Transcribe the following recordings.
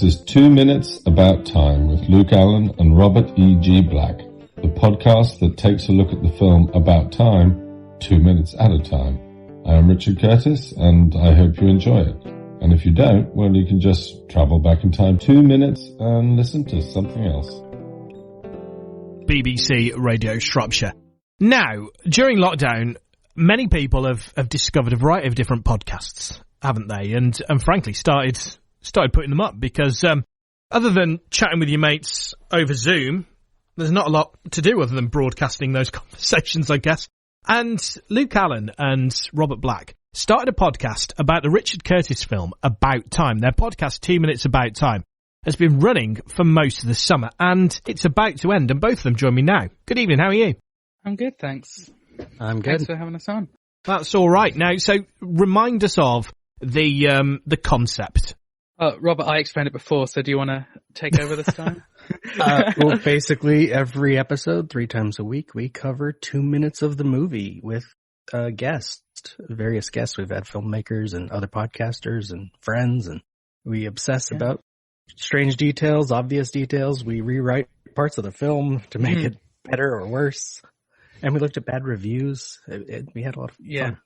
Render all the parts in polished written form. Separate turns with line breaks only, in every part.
This is 2 Minutes About Time with Luke Allen and Robert E.G. Black, the podcast that takes a look at the film About Time 2 minutes at a time. I am Richard Curtis, and I hope you enjoy it. And if you don't, well, you can just travel back in time 2 minutes and listen to something else.
BBC Radio Shropshire. Now, during lockdown, many people have discovered a variety of different podcasts, haven't they? And frankly, started putting them up because other than chatting with your mates over Zoom, there's not a lot to do other than broadcasting those conversations, I guess. And Luke Allen and Robert Black started a podcast about the Richard Curtis film About Time. Their podcast, 2 Minutes About Time, has been running for most of the summer, and it's about to end, and both of them join me now. Good evening, how are you?
I'm good, thanks.
I'm good.
Thanks for having us on.
That's all right. Now, so remind us of the concept.
Robert, I explained it before, so do you want to take over this time?
Well, basically, every episode, 3 times a week, we cover 2 minutes of the movie with guests, various guests. We've had filmmakers and other podcasters and friends, and we obsess about strange details, obvious details. We rewrite parts of the film to make it better or worse. And we looked at bad reviews. We had a lot of fun.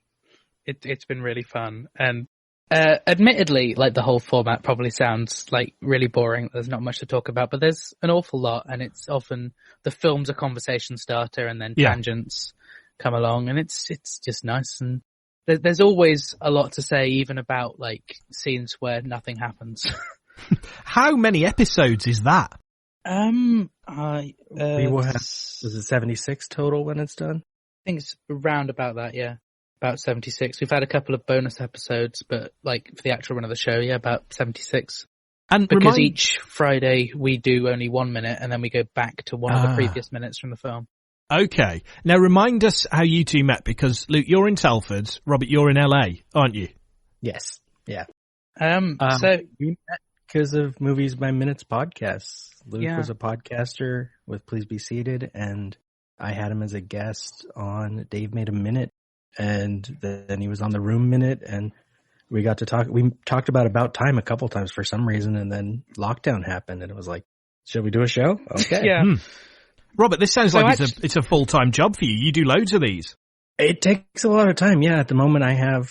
It's been really fun. And admittedly, like, the whole format probably sounds like really boring. There's not much to talk about, but there's an awful lot. And it's often the film's a conversation starter, and then tangents come along, and it's just nice. And there's always a lot to say, even about like scenes where nothing happens.
How many episodes is that?
We will have, is it 76 total when it's done?
I think it's around about that, yeah. About 76. We've had a couple of bonus episodes, but like for the actual run of the show, about 76.
And
because each Friday we do only 1 minute, and then we go back to one of the previous minutes from the film. Okay.
Now remind us how you two met, because Luke, you're in Telford, Robert, you're in LA, aren't you?
Yes. Yeah.
So
we met because of Movies by Minutes podcasts. Luke was a podcaster with Please Be Seated, and I had him as a guest on Dave Made a Minute, and then he was on the Room Minute, and we got to talk. We talked about Time a couple times for some reason, and then lockdown happened, and it was like, should we do a show? Okay.
Robert, this sounds like it's a full-time job for you. You do loads of these.
It takes a lot of time. Yeah, at the moment I have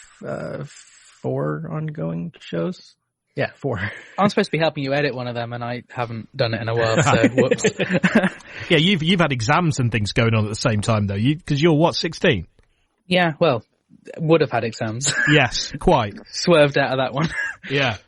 4 ongoing shows. Yeah, 4.
I'm supposed to be helping you edit one of them, and I haven't done it in a while, so whoops.
Yeah, you've had exams and things going on at the same time, though, because you're, what, 16?
Yeah, well, would have had exams.
Yes, quite.
Swerved out of that one.
Yeah.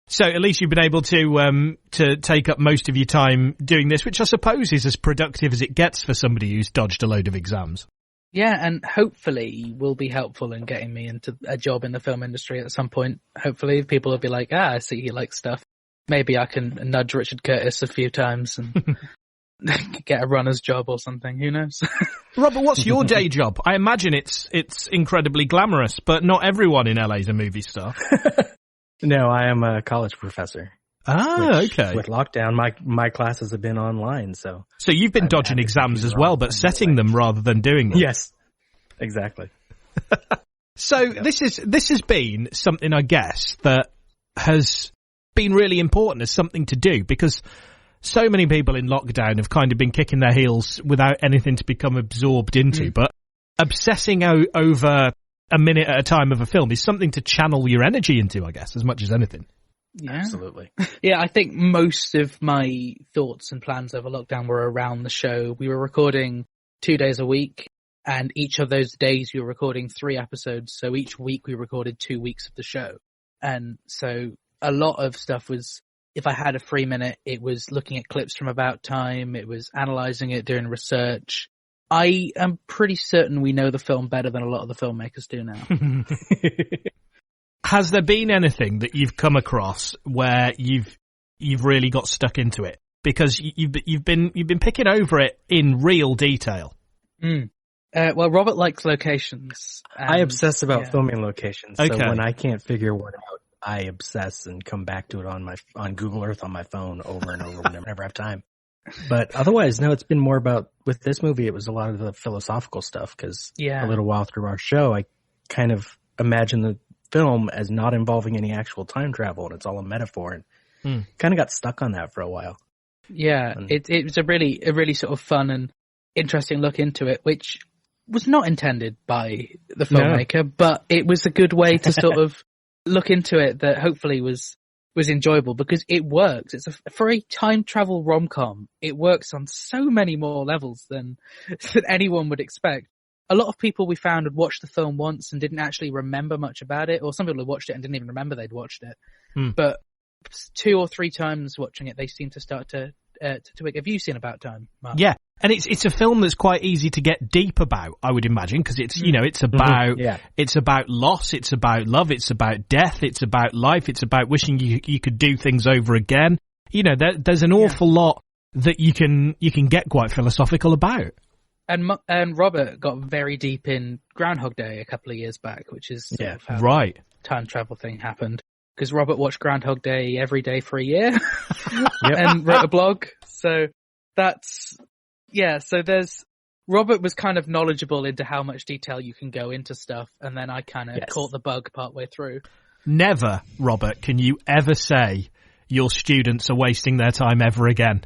So at least you've been able to take up most of your time doing this, which I suppose is as productive as it gets for somebody who's dodged a load of exams.
Yeah, and hopefully will be helpful in getting me into a job in the film industry at some point. Hopefully people will be like, I see he likes stuff. Maybe I can nudge Richard Curtis a few times and get a runner's job or something. Who knows?
Robert, what's your day job? I imagine it's incredibly glamorous, but not everyone in LA is a movie star.
No, I am a college professor.
Okay.
With lockdown, my classes have been online, so
you've been dodging exams as well, but setting them rather than doing them.
Yes, exactly.
So this has been something, I guess, that has been really important as something to do, because so many people in lockdown have kind of been kicking their heels without anything to become absorbed into. But obsessing over a minute at a time of a film is something to channel your energy into, I guess, as much as anything.
Yeah.
Absolutely.
Yeah, I think most of my thoughts and plans over lockdown were around the show. We were recording 2 days a week, and each of those days we were recording 3 episodes. So each week we recorded 2 weeks of the show. And so a lot of stuff was, if I had a free minute, it was looking at clips from About Time. It was analysing it, doing research. I am pretty certain we know the film better than a lot of the filmmakers do now.
Has there been anything that you've come across where you've really got stuck into it because you've been picking over it in real detail?
Well, Robert likes locations.
I obsess about filming locations. So when I can't figure one out, I obsess and come back to it on Google Earth on my phone over and over whenever I have time. But otherwise, no, it's been more about, with this movie, it was a lot of the philosophical stuff, because a little while through our show, I kind of imagine the film as not involving any actual time travel, and it's all a metaphor. And Kind of got stuck on that for a while.
Yeah, it was a really sort of fun and interesting look into it, which was not intended by the filmmaker, but it was a good way to sort of look into it that hopefully was enjoyable, because it works. For a time travel rom-com, it works on so many more levels than anyone would expect. A lot of people we found had watched the film once and didn't actually remember much about it, or some people had watched it and didn't even remember they'd watched it. But 2 or 3 times watching it, they seem to start to have you seen About Time, Mark?
Yeah, and it's a film that's quite easy to get deep about, I would imagine, because it's it's about it's about loss, it's about love, it's about death, it's about life, it's about wishing you could do things over again. There's an awful lot that you can get quite philosophical about.
And Robert got very deep in Groundhog Day a couple of years back, which is sort of how the time travel thing happened. Because Robert watched Groundhog Day every day for a year and wrote a blog. So Robert was kind of knowledgeable into how much detail you can go into stuff. And then I kind of caught the bug partway through.
Never, Robert, can you ever say your students are wasting their time ever again.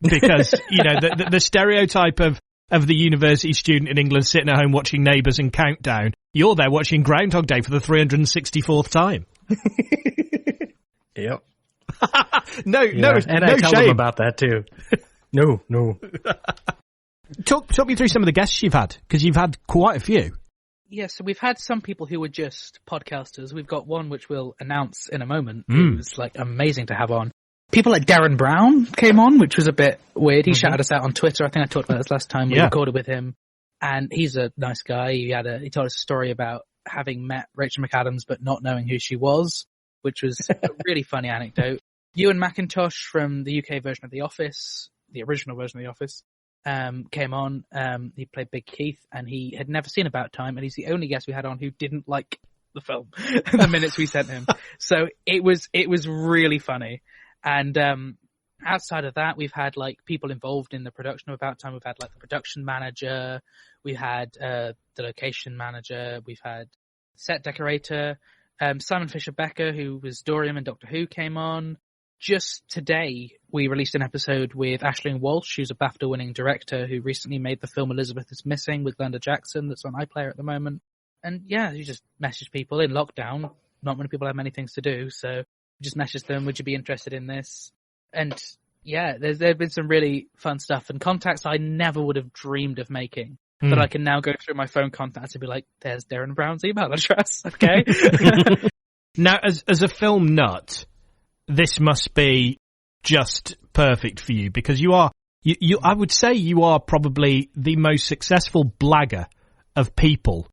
Because, the stereotype of the university student in England sitting at home watching Neighbours and Countdown, you're there watching Groundhog Day for the 364th time.
Yep.
No,
and I tell them about that too. No.
Talk me through some of the guests you've had, because you've had quite a few.
Yeah, so we've had some people who were just podcasters. We've got one which we'll announce in a moment. It was amazing to have on. People like Darren Brown came on, which was a bit weird. He shouted us out on Twitter. I think I talked about this last time we recorded with him. And he's a nice guy. He told us a story about having met Rachel McAdams but not knowing who she was, which was a really funny anecdote. Ewan McIntosh from the UK version of The Office, the original version of The Office, came on. He played Big Keith, and he had never seen About Time, and he's the only guest we had on who didn't like the film the minutes we sent him. So it was really funny. And outside of that, we've had people involved in the production of About Time. We've had the production manager, we had the location manager, we've had set decorator, Simon Fisher Becker, who was Dorian and Doctor Who, came on. Just today, we released an episode with Aisling Walsh, who's a BAFTA-winning director who recently made the film Elizabeth is Missing with Glenda Jackson, that's on iPlayer at the moment. And you just message people in lockdown. Not many people have many things to do, so just message them, would you be interested in this? And there have been some really fun stuff and contacts I never would have dreamed of making. But I can now go through my phone contacts and be like, there's Darren Brown's email address, okay?
Now, as a film nut, this must be just perfect for you, because I would say you are probably the most successful blagger of people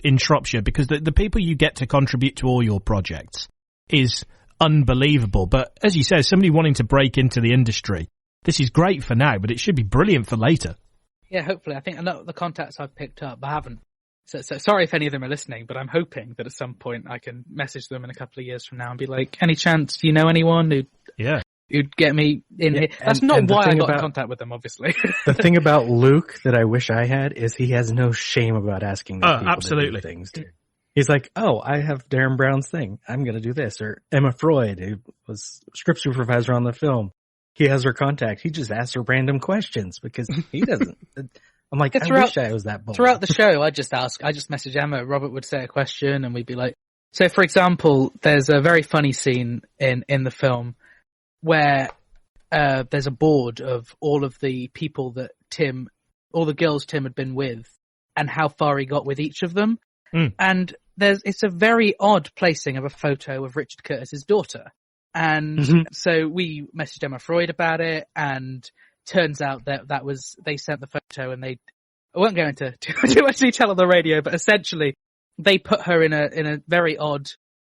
in Shropshire, because the people you get to contribute to all your projects is unbelievable. But as you say, somebody wanting to break into the industry, this is great for now, but it should be brilliant for later.
Yeah, hopefully. I think a lot of the contacts I've picked up, I haven't. So sorry if any of them are listening, but I'm hoping that at some point I can message them in a couple of years from now and be like, any chance, do you know anyone who'd get me in here? That's not why I got in contact with them, obviously.
The thing about Luke that I wish I had is he has no shame about asking these people to do things. He's like, I have Darren Brown's thing. I'm going to do this. Or Emma Freud, who was script supervisor on the film. He has her contact. He just asks her random questions because he doesn't. I'm like, I wish I was that bold.
Throughout the show, I just message Emma. Robert would say a question and we'd be like, so for example, there's a very funny scene in the film where there's a board of all of the people that all the girls Tim had been with and how far he got with each of them. And it's a very odd placing of a photo of Richard Curtis's daughter. And so we messaged Emma Freud about it, and turns out that was, they sent the photo, and I won't go into too much detail on the radio, but essentially they put her in a very odd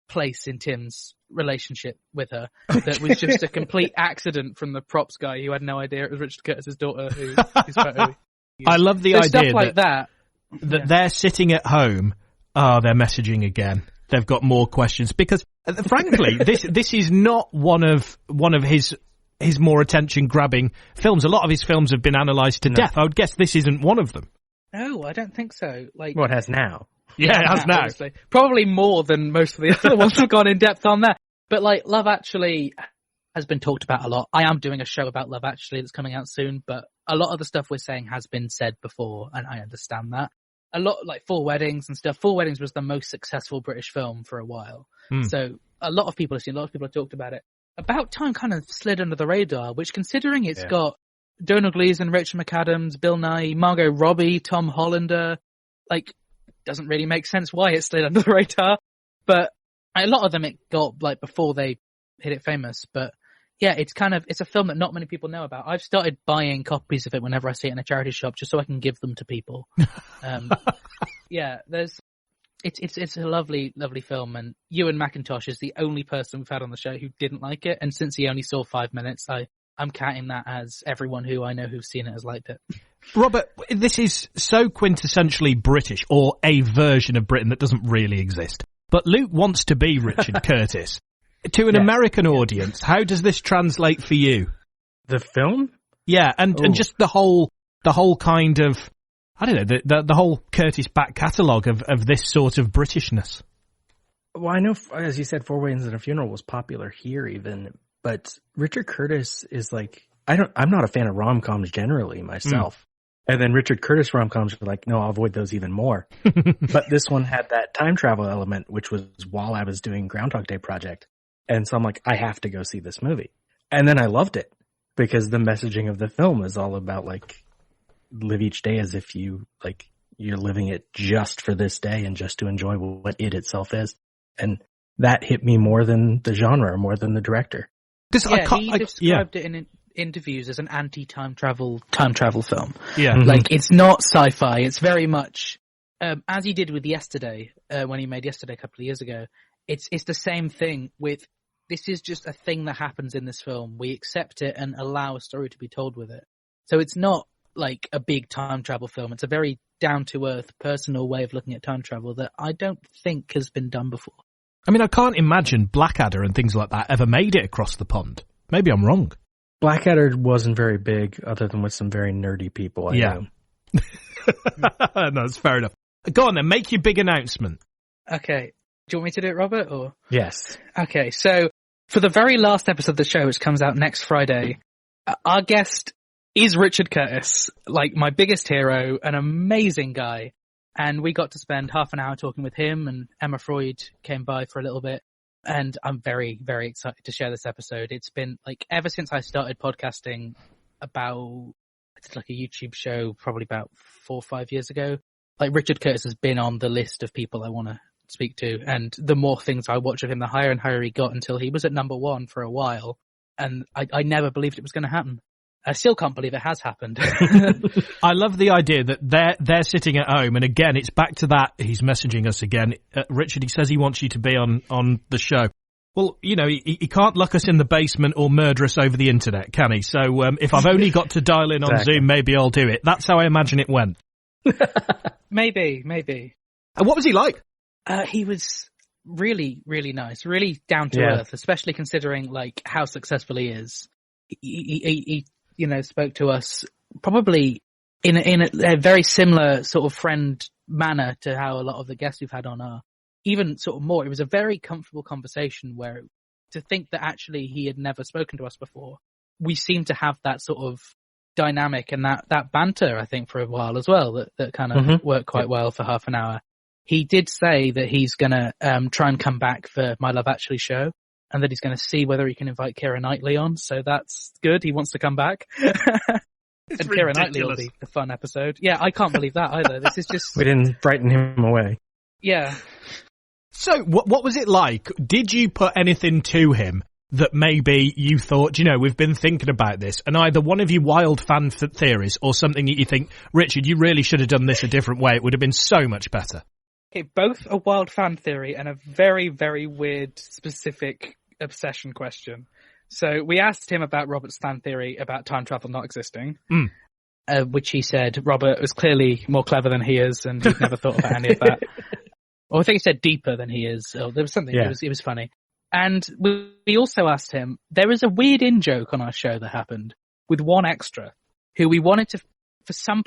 place in Tim's relationship with her. That was just a complete accident from the props guy who had no idea it was Richard Curtis's daughter whose photo.
I love the idea
stuff like that
they're sitting at home. They're messaging again. They've got more questions because, frankly, this is not one of his more attention-grabbing films. A lot of his films have been analysed to death. I would guess this isn't one of them.
No, I don't think so.
Well, it has now.
Yeah, it has now.
Obviously. Probably more than most of the other ones have gone in depth on that. But Love Actually has been talked about a lot. I am doing a show about Love Actually that's coming out soon, but a lot of the stuff we're saying has been said before, and I understand that. A lot, like Four Weddings and stuff. Four Weddings was the most successful British film for a while. So a lot of people have seen, a lot of people have talked about it. About Time kind of slid under the radar, which, considering it's got Donald Gleeson, Rachel McAdams, Bill Nye, Margot Robbie, Tom Hollander, like, doesn't really make sense why it slid under the radar. But a lot of them it got, like, before they hit it famous. But yeah, it's a film that not many people know about. I've started buying copies of it whenever I see it in a charity shop, just so I can give them to people. Yeah, it's a lovely, lovely film, and Ewan McIntosh is the only person we've had on the show who didn't like it, and since he only saw 5 minutes, I'm counting that as everyone who I know who's seen it has liked it.
Robert, this is so quintessentially British, or a version of Britain that doesn't really exist. But Luke wants to be Richard Curtis. To an American audience, how does this translate for you?
The film?
Yeah, and just the whole kind of, I don't know, the whole Curtis back catalogue of this sort of Britishness.
Well, I know, as you said, Four Weddings and a Funeral was popular here even, but Richard Curtis is like, I'm not a fan of rom-coms generally myself. And then Richard Curtis rom-coms are like, no, I'll avoid those even more. But this one had that time travel element, which was while I was doing Groundhog Day Project. And so I'm like, I have to go see this movie. And then I loved it because the messaging of the film is all about, like, live each day as if you're living it just for this day and just to enjoy what it itself is. And that hit me more than the genre, more than the director.
He described it in interviews as an anti-time travel film.
Yeah.
Like, it's not sci-fi. It's very much, as he did with Yesterday, when he made Yesterday a couple of years ago. It's the same thing with, this is just a thing that happens in this film. We accept it and allow a story to be told with it. So it's not like a big time travel film. It's a very down-to-earth, personal way of looking at time travel that I don't think has been done before.
I mean, I can't imagine Blackadder and things like that ever made it across the pond. Maybe I'm wrong.
Blackadder wasn't very big, other than with some very nerdy people. I know.
No, that's fair enough. Go on then, make your big announcement.
Okay. Do you want me to do it, Robert? Or
Yes.
Okay, so for the very last episode of the show, which comes out next Friday, our guest is Richard Curtis, like my biggest hero, an amazing guy. And we got to spend half an hour talking with him, and Emma Freud came by for a little bit. And I'm very, very excited to share this episode. It's been like, ever since I started podcasting I did like a YouTube show probably about 4 or 5 years ago. Like, Richard Curtis has been on the list of people I want to speak to. And the more things I watch of him, the higher and higher he got, until he was at number 1 for a while. And I never believed it was going to happen. I still can't believe it has happened.
I love the idea that they're sitting at home, and again, it's back to that. He's messaging us again. Richard, he says he wants you to be on the show. Well, you know, he can't lock us in the basement or murder us over the internet, can he? So if I've only got to dial in on Zoom, maybe I'll do it. That's how I imagine it went.
Maybe.
And what was he like?
He was really, really nice, really down to earth, especially considering like how successful he is. He spoke to us probably in a very similar sort of friend manner to how a lot of the guests we've had on are. Even sort of more. It was a very comfortable conversation where, to think that actually he had never spoken to us before, we seemed to have that sort of dynamic and that banter, I think, for a while as well, that kind of worked quite well for half an hour. He did say that he's going to try and come back for My Love Actually show, and that he's going to see whether he can invite Keira Knightley on, so that's good. He wants to come back. And Keira Knightley will be the fun episode. Yeah, I can't believe that either. This is just...
We didn't frighten him away.
Yeah.
So, what was it like? Did you put anything to him that maybe you thought, we've been thinking about this, and either one of you wild fan theories or something that you think, Richard, you really should have done this a different way, it would have been so much better?
Okay, both a wild fan theory and a very, very weird, specific obsession question. So we asked him about Robert's fan theory about time travel not existing, which he said Robert was clearly more clever than he is, and he'd never thought about any of that. Or I think he said deeper than he is. Oh, there was something. Yeah. It was funny. And we also asked him, there was a weird in-joke on our show that happened with one extra who we wanted to, for some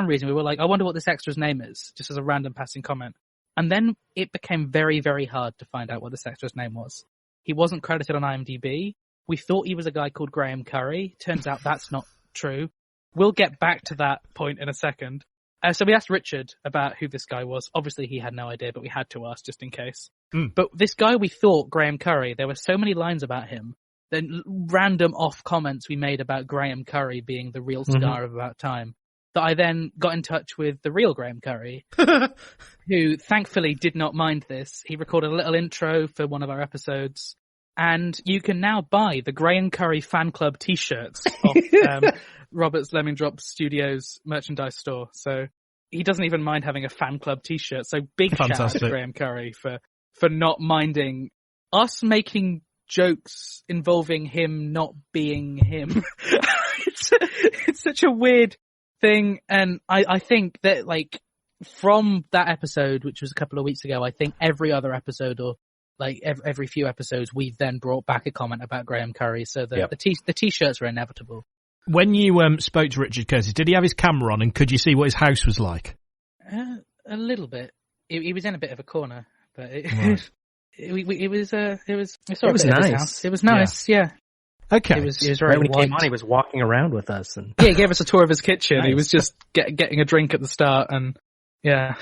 reason, we were like, I wonder what this extra's name is, just as a random passing comment. And then it became very, very hard to find out what this extra's name was. He wasn't credited on IMDb, We thought he was a guy called Graham Curry. Turns out that's not true. We'll get back to that point in a second. So we asked Richard about who this guy was. Obviously, he had no idea, but we had to ask just in case. But this guy we thought, Graham Curry, there were so many lines about him, then random off comments we made about Graham Curry being the real star of About Time, that I then got in touch with the real Graham Curry, who thankfully did not mind this. He recorded a little intro for one of our episodes, and you can now buy the Graham Curry fan club t-shirts off Robert's Lemming Drop Studios merchandise store. So he doesn't even mind having a fan club t-shirt. So big shout out to Graham Curry for not minding us making jokes involving him not being him. It's such a weird thing. And I think that, like, from that episode, which was a couple of weeks ago, I think every other episode, or like every few episodes, we've then brought back a comment about Graham Curry. So the t-shirts are inevitable. When you
spoke to Richard Curtis, did he have his camera on, and could you see what his house was like?
A little bit. He was in a bit of a corner, but it was nice. It was nice, yeah.
Okay.
It was very
when he came on, he was walking around with us, and
he gave us a tour of his kitchen. Nice. He was just getting a drink at the start, and yeah.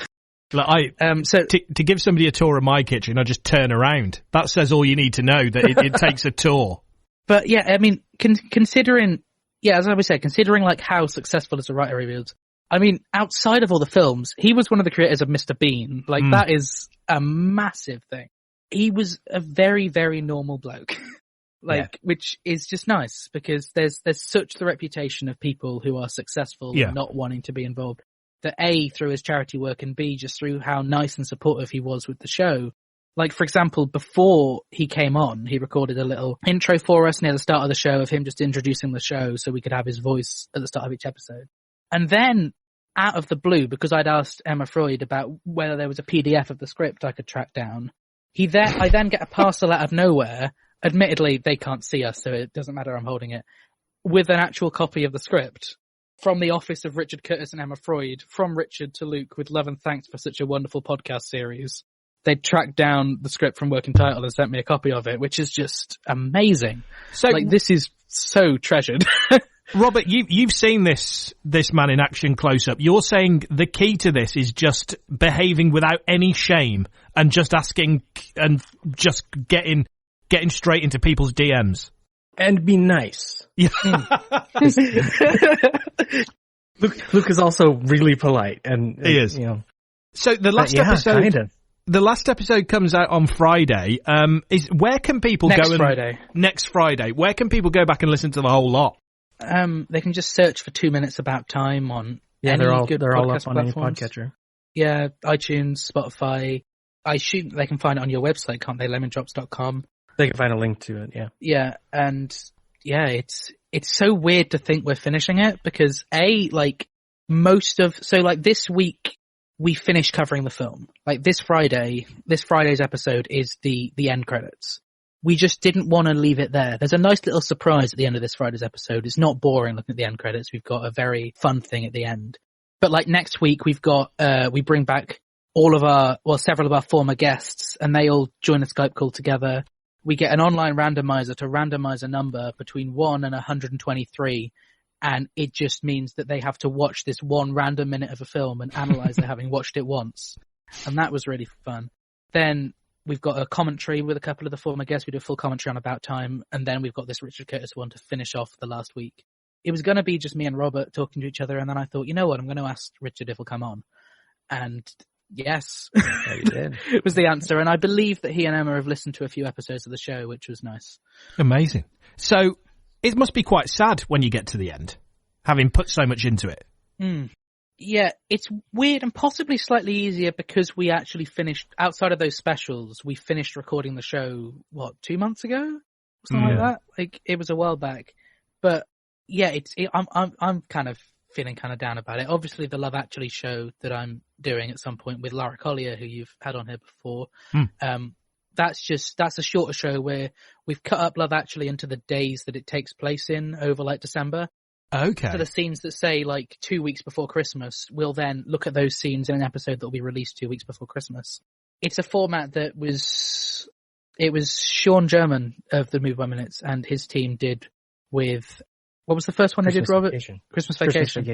Like to give somebody a tour of my kitchen, I just turn around. That says all you need to know, that it takes a tour.
But yeah, I mean, considering, as I was saying, considering like how successful as a writer he was, I mean, outside of all the films, he was one of the creators of Mr. Bean. Like, that is a massive thing. He was a very, very normal bloke. Which is just nice, because there's such the reputation of people who are successful and not wanting to be involved. That A, through his charity work, and B, just through how nice and supportive he was with the show. Like, for example, before he came on, he recorded a little intro for us near the start of the show of him just introducing the show so we could have his voice at the start of each episode. And then, out of the blue, because I'd asked Emma Freud about whether there was a PDF of the script I could track down, I then get a parcel out of nowhere. Admittedly, they can't see us, so it doesn't matter, I'm holding it, with an actual copy of the script from the office of Richard Curtis and Emma Freud, from Richard to Luke, with love and thanks for such a wonderful podcast series. They tracked down the script from Working Title and sent me a copy of it, which is just amazing. So, like, this is so treasured.
Robert, you've seen this man in action close up. You're saying the key to this is just behaving without any shame and just asking and just getting straight into people's DMs.
And be nice.
Yeah.
Luke is also really polite, and
he is.
You know.
So the last episode,
kinda.
The last episode comes out on Friday. Where can people go? Next Friday. Where can people go back and listen to the whole lot?
They can just search for 2 Minutes About Time on
they're all up on
platforms.
any podcatcher.
Yeah, iTunes, Spotify. They can find it on your website, can't they? lemondrops.com.
They can find a link to it, yeah.
Yeah, and yeah, it's so weird to think we're finishing it, because this week we finished covering the film. Like, this Friday's episode is the end credits. We just didn't want to leave it there. There's a nice little surprise at the end of this Friday's episode. It's not boring looking at the end credits. We've got a very fun thing at the end. But like next week, we've got, we bring back several of our former guests, and they all join a Skype call together. We get an online randomizer to randomize a number between 1 and 123, and it just means that they have to watch this one random minute of a film and analyze it having watched it once. And that was really fun. Then we've got a commentary with a couple of the former guests. We do a full commentary on About Time, and then we've got this Richard Curtis one to finish off the last week. It was going to be just me and Robert talking to each other, and then I thought, you know what, I'm going to ask Richard if he'll come on. And yes,
yeah, you did.
It was the answer, and I believe that he and Emma have listened to a few episodes of the show, which was nice.
Amazing. So it must be quite sad when you get to the end, having put so much into it.
Yeah, it's weird and possibly slightly easier because we actually finished, outside of those specials, we finished recording the show, 2 months ago? Something like that? Like, it was a while back. But yeah, I'm kind of feeling kind of down about it. Obviously, the Love Actually show that I'm doing at some point with Lara Collier, who you've had on here before, that's a shorter show where we've cut up Love Actually into the days that it takes place in over like December.
Okay.
So the scenes that say like 2 weeks before Christmas, we'll then look at those scenes in an episode that will be released 2 weeks before Christmas. It's a format that was It was Sean German of the Movie by Minutes, and his team did with, what was the first one they did, Robert? Christmas Vacation.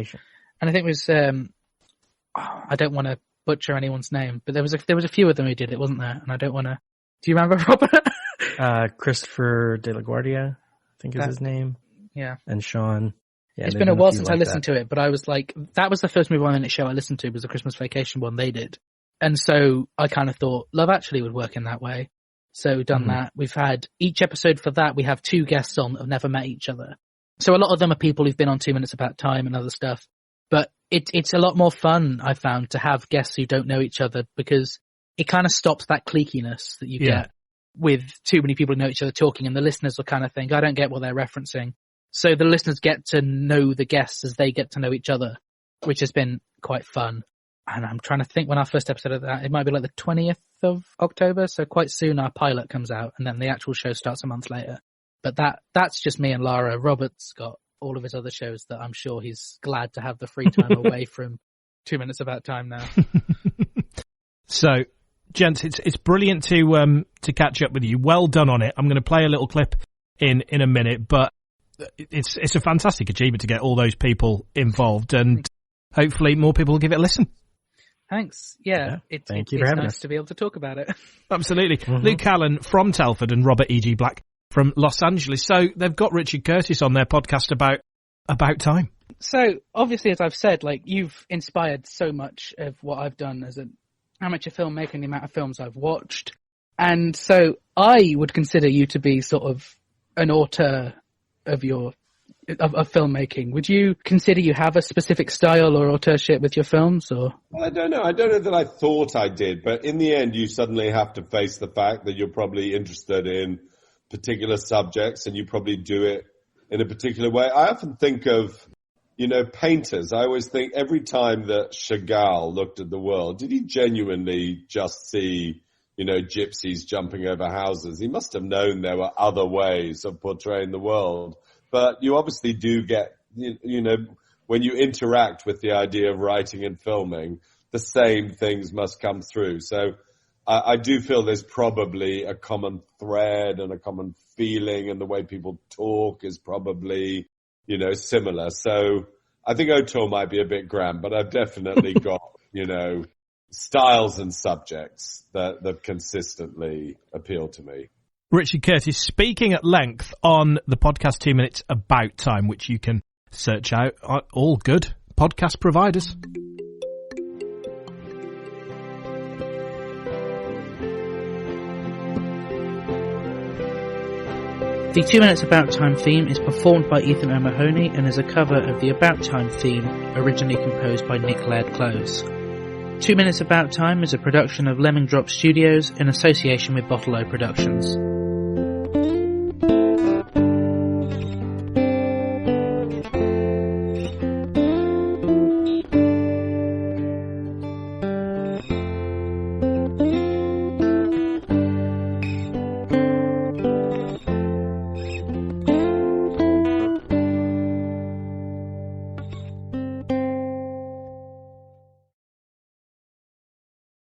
And I think it was, I don't want to butcher anyone's name, but there was a few of them who did it, wasn't there? And I don't want to, do you remember, Robert?
Christopher De La Guardia, I think is his name.
Yeah.
And Sean. Yeah,
it's been a while since I listened to it, but I was like, that was the first Movie by Minute show I listened to, was the Christmas Vacation one they did. And so I kind of thought Love Actually would work in that way. So we've done that. We've had each episode for that. We have 2 guests on that have never met each other. So a lot of them are people who've been on 2 Minutes About Time and other stuff. But it's a lot more fun, I found, to have guests who don't know each other, because it kind of stops that cliquiness that you get with too many people who know each other talking, and the listeners will kind of think, I don't get what they're referencing. So the listeners get to know the guests as they get to know each other, which has been quite fun. And I'm trying to think when our first episode of that, it might be like the 20th of October. So quite soon our pilot comes out, and then the actual show starts a month later. But that's just me and Lara. Robert's got all of his other shows that I'm sure he's glad to have the free time away from 2 Minutes About Time now.
So, gents, it's brilliant to catch up with you. Well done on it. I'm going to play a little clip in a minute, but it's a fantastic achievement to get all those people involved, and hopefully more people will give it a listen.
Thanks. Yeah. It's nice to be able to talk about it.
Absolutely. Luke Allen from Telford and Robert E.G. Black from Los Angeles. So they've got Richard Curtis on their podcast about time.
So obviously, as I've said, like, you've inspired so much of what I've done as an amateur filmmaker and the amount of films I've watched. And so I would consider you to be sort of an auteur of filmmaking. Would you consider you have a specific style or auteurship with your films, or?
Well, I don't know. I don't know that I thought I did, but in the end, you suddenly have to face the fact that you're probably interested in particular subjects, and you probably do it in a particular way. I often think of, painters. I always think every time that Chagall looked at the world, did he genuinely just see, gypsies jumping over houses? He must have known there were other ways of portraying the world. But you obviously do get, when you interact with the idea of writing and filming, the same things must come through. So I do feel there's probably a common thread and a common feeling, and the way people talk is probably, similar. So I think auteur might be a bit grand, but I've definitely got, styles and subjects that consistently appeal to me.
Richard Curtis speaking at length on the podcast 2 Minutes About Time, which you can search out on all good podcast providers.
The 2 Minutes About Time theme is performed by Ethan O'Mahony and is a cover of the About Time theme, originally composed by Nick Laird-Close. 2 Minutes About Time is a production of Lemming Drop Studios in association with Bottle O Productions.